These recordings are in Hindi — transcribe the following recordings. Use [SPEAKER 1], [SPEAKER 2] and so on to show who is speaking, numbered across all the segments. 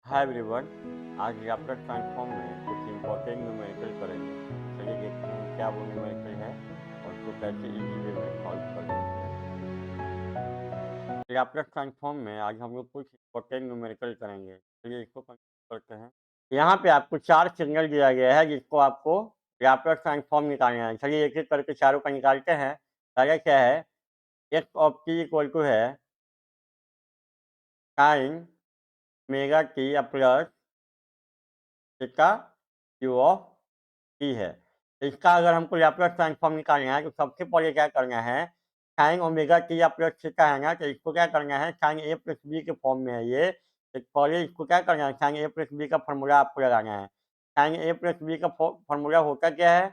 [SPEAKER 1] Hi everyone. आज लैपटॉप ट्रांसफॉर्म में कुछ इंपॉर्टेंट न्यूमेरिकल करेंगे। चलिए देखते हैं क्या वो न्यूमेरिकल है और उसको कैसे इजी वे में सॉल्व कर सकते हैं। लैपटॉप ट्रांसफॉर्म में आज हम लोग कुछ इंपॉर्टेंट न्यूमेरिकल करेंगे। चलिए इसको कंप्लीट करते हैं। यहाँ पे आपको 4 सिग्नल दिया गया है जिसको आपको लैपटॉप ट्रांसफॉर्म निकालना है। चलिए एक-एक करके चारों का निकालते हैं। पहला क्या है, X of T equal to है sine omega T plus theta Q of T है। तो इसका अगर हमको लैपलॉस ट्रांसफॉर्म निकालना है तो सबसे पहले क्या करना है, साइन ओमेगा टी या प्लस थीटा है ना, तो इसको क्या करना है, साइन ए प्लस बी के फॉर्म में है ये। तो पहले इसको क्या करना है, साइन ए प्लस बी का फॉर्मूला आपको लगाना है। साइन ए प्लस बी का फॉर्मूला होता क्या है,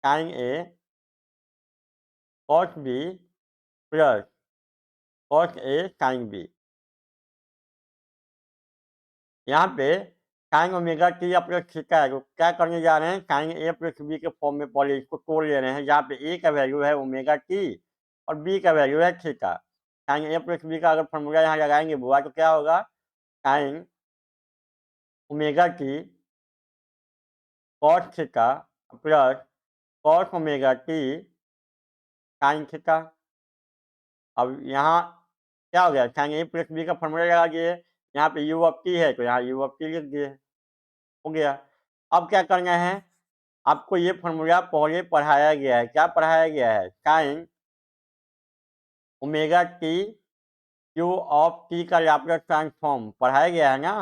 [SPEAKER 1] sign A cos B plus cos A sine B. यहाँ पे साइन ओमेगा टी या प्लस थीटा है, तो क्या करने जा रहे हैं, साइन ए प्लस बी के फॉर्म में पहले इसको तोड़ ले रहे हैं, जहाँ पे ए का वैल्यू है ओमेगा टी और बी का वैल्यू है थीटा। साइन ए प्लस बी का अगर फॉर्मूला यहाँ लगाएंगे बुआ, तो क्या होगा, sine omega T cos theta plus cos omega T sine theta. अब यहाँ क्या हो गया, साइन ए प्लस बी का फॉर्मूला लगा दिए, यहाँ पे यू ऑफ टी है तो यहाँ यू ऑफ टी लिख दिए, हो गया। अब क्या करना है, आपको ये फ़ॉर्मूला पहले पढ़ाया गया है। क्या पढ़ाया गया है, sine omega T Q of T का लैप्लास ट्रांसफॉर्म पढ़ाया गया है ना।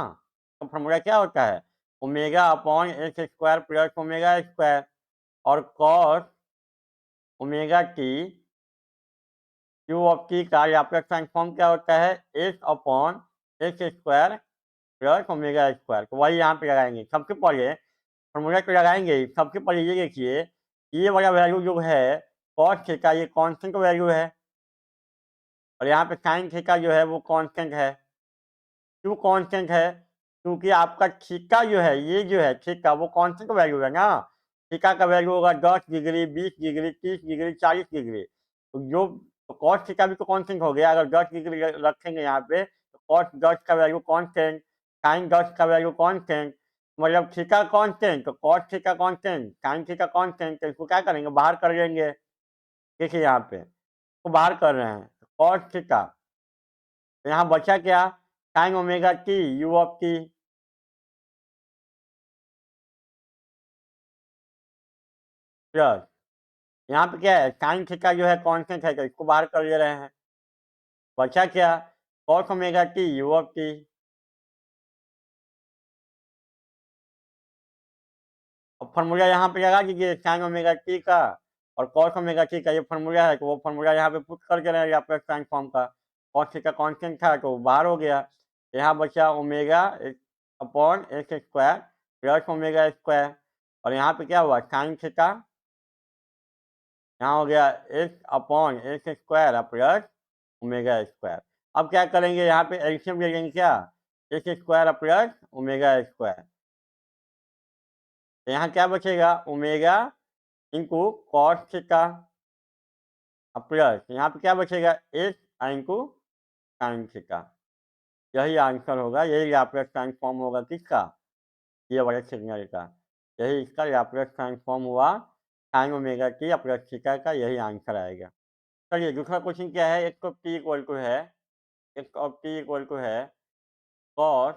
[SPEAKER 1] तो फ़ॉर्मूला क्या होता है, omega upon X square plus omega square, और cos omega T Q of T का लैप्लास ट्रांसफॉर्म क्या होता है, X upon X square plus omega square. तो वही यहाँ पे लगाएंगे। सबसे पहले फॉर्मूला तो लगाएंगे ही, सबसे पहले ये देखिए, ये वाला वैल्यू जो है कॉस थीटा, ये कांस्टेंट वैल्यू है, और यहाँ पे साइन थीटा जो है वो कांस्टेंट है। क्यों कांस्टेंट है, क्योंकि आपका थीटा जो है, ये जो है थीटा, वो कांस्टेंट वैल्यू है ना। थीटा का वैल्यू होगा 10 डिग्री, 20 डिग्री, 30 डिग्री, 40 डिग्री। तो जो कॉस थीटा भी तो कांस्टेंट हो गया। अगर 10 डिग्री रखेंगे यहाँ पे तो कॉस 10 का वैल्यू कांस्टेंट, साइन 10 का वैल्यू कांस्टेंट, मतलब थीटा कांस्टेंट तो cos theta constant, sine theta constant. तो इसको क्या करेंगे, बाहर कर लेंगे। देखिए यहाँ पे तो बाहर कर रहे हैं कॉस थीटा, तो यहाँ बचा क्या, sign omega T U of T plus, यहाँ पे क्या है, साइन थीटा जो है कांस्टेंट है तो इसको बाहर कर ले रहे हैं। बचा क्या, cos omega T U of T. अब फॉर्मूला यहाँ पे लगा दीजिए साइन ओमेगा टी का और कॉस ओमेगा टी का, ये फॉर्मूला है तो वो फॉर्मूला यहाँ पे पुट कर दे रहे हैं लैप्लास ट्रांसफॉर्म का। कॉस थीटा कांस्टेंट था तो बाहर हो गया। यहाँ बचा omega upon X square plus omega square, और यहाँ पे क्या हुआ, साइन थीटा, यहाँ हो गया x upon X square plus omega square. अब क्या करेंगे, यहाँ पे एलसीएम ले लेंगे क्या, x square plus omega square. तो यहाँ क्या बचेगा, omega into cos theta plus यहाँ पे क्या बचेगा, एक्स इंटू साइन थीटा। यही आंसर होगा, यही लैप्लास ट्रांसफॉर्म होगा किसका, ये वाले सिग्नल का। यही इसका लैप्लास ट्रांसफॉर्म हुआ sign omega T plus theta का, यही आंसर आएगा। चलिए दूसरा क्वेश्चन क्या है, एक तो टी इक्वल टू है, एक ऑफ टी इक्वल टू है cos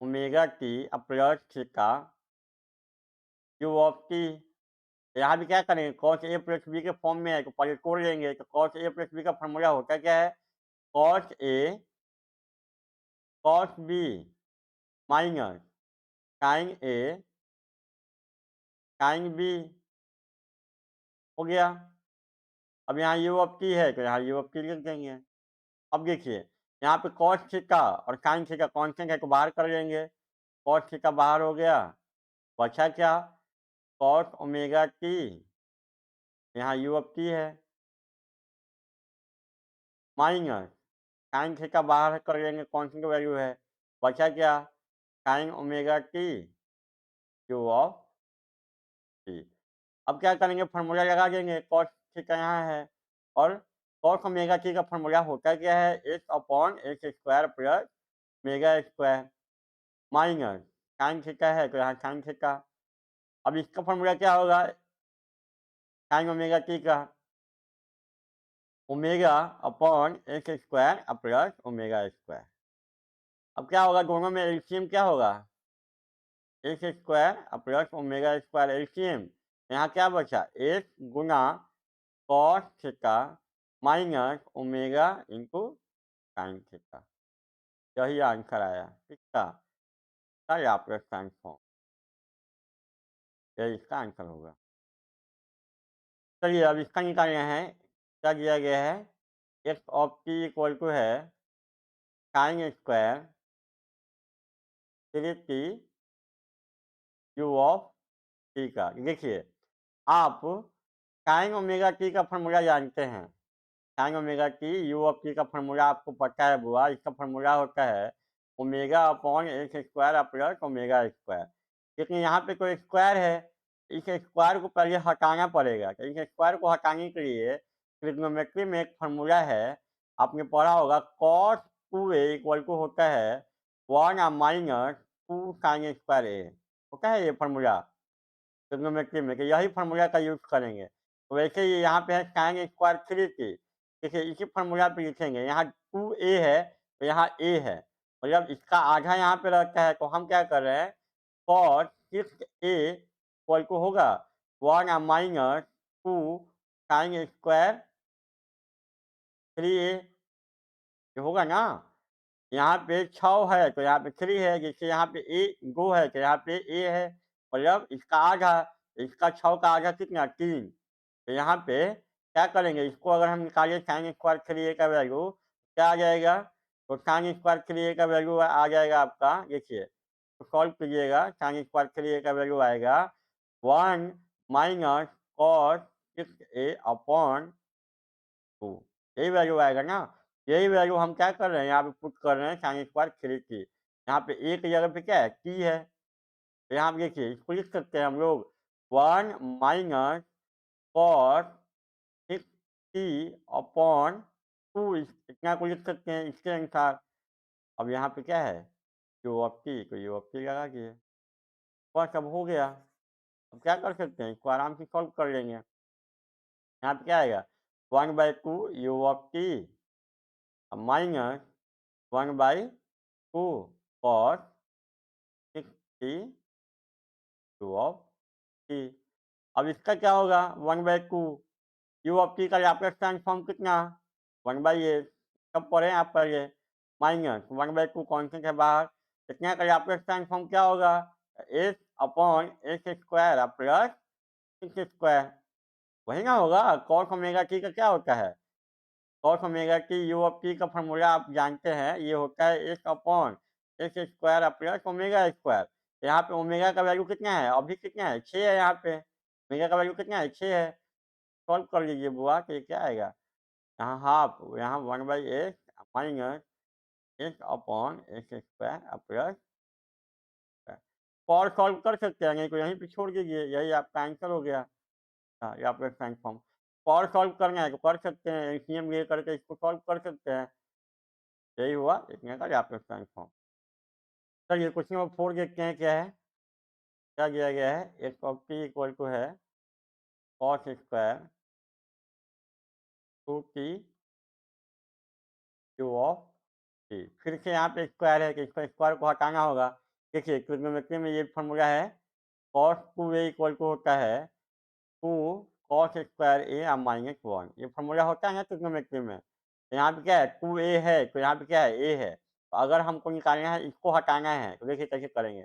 [SPEAKER 1] omega T plus theta Q of T. यहाँ भी क्या करेंगे, कॉस ए प्लस बी के फॉर्म में है तो पहले तोड़ लेंगे। तो कॉस ए प्लस बी का फॉर्मूला होता क्या है, cos A cos B minus sign A sine B, हो गया। अब यहाँ यू ऑफ टी है तो यहाँ यू ऑफ टी लिख देंगे। अब देखिए यहाँ पे कॉस थीटा और साइन थीटा कांस्टेंट है तो बाहर कर लेंगे, कॉस थीटा बाहर हो गया। बचा क्या, कॉस ओमेगा टी, यहाँ यू ऑफ टी है, माइनस साइन थीटा बाहर कर लेंगे, कांस्टेंट वैल्यू है। बचा क्या, sign omega T Q of T. अब क्या करेंगे, फार्मूला लगा देंगे, कॉस थीटा यहाँ है, और कॉस ओमेगा टी का फार्मूला होता क्या है, X upon X square plus omega square minus sine theta है तो यहाँ साइन थीटा। अब इसका फॉर्मूला क्या होगा साइन ओमेगा टी का omega upon X square plus omega square. अब क्या होगा दोनों में एलसीएम क्या होगा X square plus omega square LCM. यहाँ क्या बचा एक्स गुना cos theta minus omega into sine theta. यही आंसर आया किसका लाप्लास ट्रांसफॉर्म। यही इसका आंसर होगा। चलिए अब इसका निकालना है। क्या दिया गया है X of T equal to है sine square 3t U of T का। देखिए आप साइन ओमेगा टी का फॉर्मूला जानते हैं। Sine omega T U of T का फॉर्मूला आपको पता है बुआ। इसका फॉर्मूला होता है omega upon X square plus omega square. लेकिन यहाँ पे कोई स्क्वायर है इस स्क्वायर को पहले हटाना पड़ेगा। तो इस स्क्वायर को हटाने के लिए ट्रिग्नोमेट्री में एक फॉर्मूला है आपने पढ़ा होगा कॉस 2a इक्वल टू होता है 1 माइनस 2 साइन स्क्वायर ए। होता है ये फॉर्मूला ट्रिग्नोमेट्री में कि यही फॉर्मूला का यूज करेंगे। तो वैसे ही यहाँ पे है साइन स्क्वायर 3t। देखिए इसी फॉर्मूला पे लिखेंगे यहाँ 2a है तो यहाँ a है मतलब इसका आधा यहाँ पे रहता है। तो हम क्या कर रहे हैं cos 6a इक्वल टू होगा 1 माइनस 2 साइन स्क्वायर 3a ये होगा ना। यहाँ पे 6 है तो यहाँ पे 3 है जैसे यहाँ पे ए 2 है तो यहाँ पे ए है मतलब इसका आधा। इसका 6 का आधा कितना 3। तो यहाँ पे क्या करेंगे इसको अगर हम निकालें साइन स्क्वायर 3a का वैल्यू क्या आ जाएगा तो साइन स्क्वायर 3a का वैल्यू आ जाएगा आपका। देखिए तो सॉल्व कीजिएगा साइन स्क्वायर 3a का वैल्यू आएगा 1 माइनस कॉस 6a अपॉन 2। यही वैल्यू आएगा ना। यही वैल्यू हम क्या कर रहे हैं यहाँ पे पुट कर रहे हैं साइन स्क्वायर 3t। यहाँ पे ए की जगह पे क्या है t है। तो यहाँ पे देखिए इसको लिख सकते हैं हम लोग 1 माइनस कॉस 6t अपॉन 2 इतना को लिख सकते हैं इसके अनुसार। अब यहाँ पे क्या है यू ऑफ टी तो यू ऑफ टी लगा दिए बस अब हो गया। अब क्या कर सकते हैं इसको आराम से सॉल्व कर लेंगे। यहाँ पे क्या आएगा 1/2 you of T minus 1/2 cos 6t you of T. अब इसका क्या होगा 1/2 यू ऑफ टी का लैप्लास ट्रांसफॉर्म कितना 1/a सब पढ़े आप पहले माइनस 1/2 कॉन्स्टेंट है बाहर। कितना का लैप्लास ट्रांसफॉर्म क्या होगा S upon X square plus six square वही ना होगा। कॉस ओमेगा टी का क्या होता है cos omega T U of T का फॉर्मूला आप जानते हैं ये होता है X upon X square plus omega square. यहाँ पे ओमेगा का वैल्यू कितना है अभी कितना है 6 है। यहाँ पे ओमेगा का वैल्यू कितना है 6 है। सॉल्व कर लीजिए बुआ तो ये क्या आएगा यहाँ हाफ यहाँ 1/x minus x upon X square plus और सॉल्व कर सकते हैं नहीं तो यहीं पे छोड़ दीजिए यही आपका आंसर हो गया। हाँ या फिर ट्रांसफॉर्म और सॉल्व करना है तो कर सकते हैं एलसीएम ले करके इसको सॉल्व कर सकते हैं। यही हुआ इतने का लैप्लास ट्रांसफॉर्म। चलिए क्वेश्चन नंबर 4 देखते हैं क्या है। क्या दिया गया है X of T equal to है cos square 2t Q of T. फिर से यहाँ पे स्क्वायर है कि इसको स्क्वायर को हटाना होगा। देखिए ट्रिग्नोमेट्री में ये फॉर्मूला है कॉस 2a इक्वल टू होता है 2 कॉस स्क्वायर ए माइनस 1। ये फॉर्मूला होता है ना ट्रिग्नोमेट्री में। तो यहाँ पे क्या है 2a है तो यहाँ पे क्या है a है। तो अगर हमको निकालना है इसको हटाना है तो देखिए कैसे करेंगे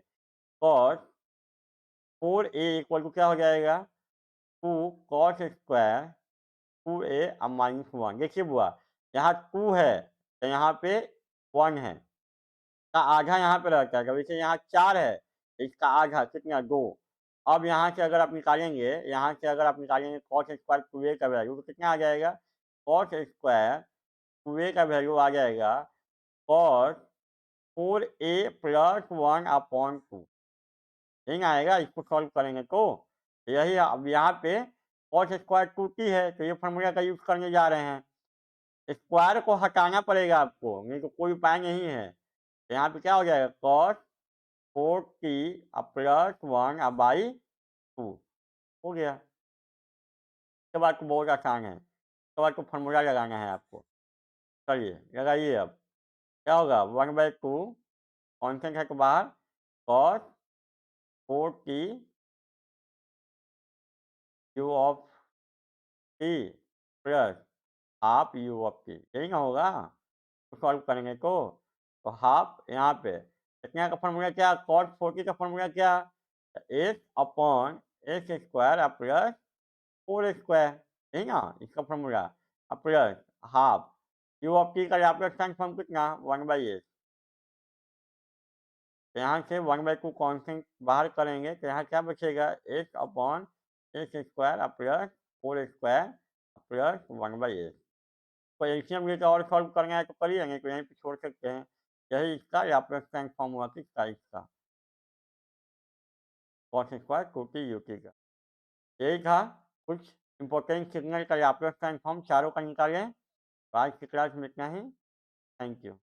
[SPEAKER 1] कॉस 4a इक्वल टू क्या हो जाएगा 2 कॉस स्क्वायर 2a माइनस 1। देखिए बुआ यहाँ 2 है तो यहाँ पे 1 है का आधा यहाँ पे रहता है। वैसे यहाँ 4 है इसका आधा कितना 2। अब यहाँ से अगर आप निकालेंगे यहाँ से अगर आप निकालेंगे कॉस स्क्वायर 2a का वैल्यू तो कितना आ जाएगा कॉस स्क्वायर 2a का वैल्यू आ जाएगा कॉस 4a प्लस 1 अपॉन 2 यही ना आएगा। इसको सॉल्व करेंगे तो यही अब यहाँ पे कॉस स्क्वायर 2t है तो ये फॉर्मूला का यूज करने जा रहे हैं। स्क्वायर को हटाना पड़ेगा आपको नहीं तो कोई उपाय नहीं है। तो यहाँ पे क्या हो जाएगा cos 4t प्लस 1 बाई 2 हो गया। इसके बाद तो बहुत आसान है, इसके बाद तो फॉर्मूला लगाना है आपको। चलिए लगाइए अब। क्या होगा 1/2 कांस्टेंट है के बाहर cos 4t u of t plus half u of t, यही ना होगा तो सॉल्व करेंगे तो हाफ यहाँ पे कितना का फॉर्मूला क्या cos 4t का फॉर्मूला क्या S upon X square plus 4 square, यही ना इसका formula plus half u of t का लैप्लास ट्रांसफॉर्म कितना 1/s। तो यहाँ से 1/2 कांस्टेंट बाहर करेंगे तो यहाँ क्या बचेगा x upon X square plus 4 square plus 1/s। तो एलसीएम लेकर और सॉल्व करना है तो कर ही लेंगे, तो यहीं पे छोड़ सकते हैं। यही इसका लैप्लास ट्रांसफॉर्म हुआ किसका इसका cos स्क्वायर 2t ut का। यही था कुछ इंपॉर्टेंट सिग्नल का लैप्लास ट्रांसफॉर्म चारों का निकालें। आज की क्लास में इतना ही। Thank you.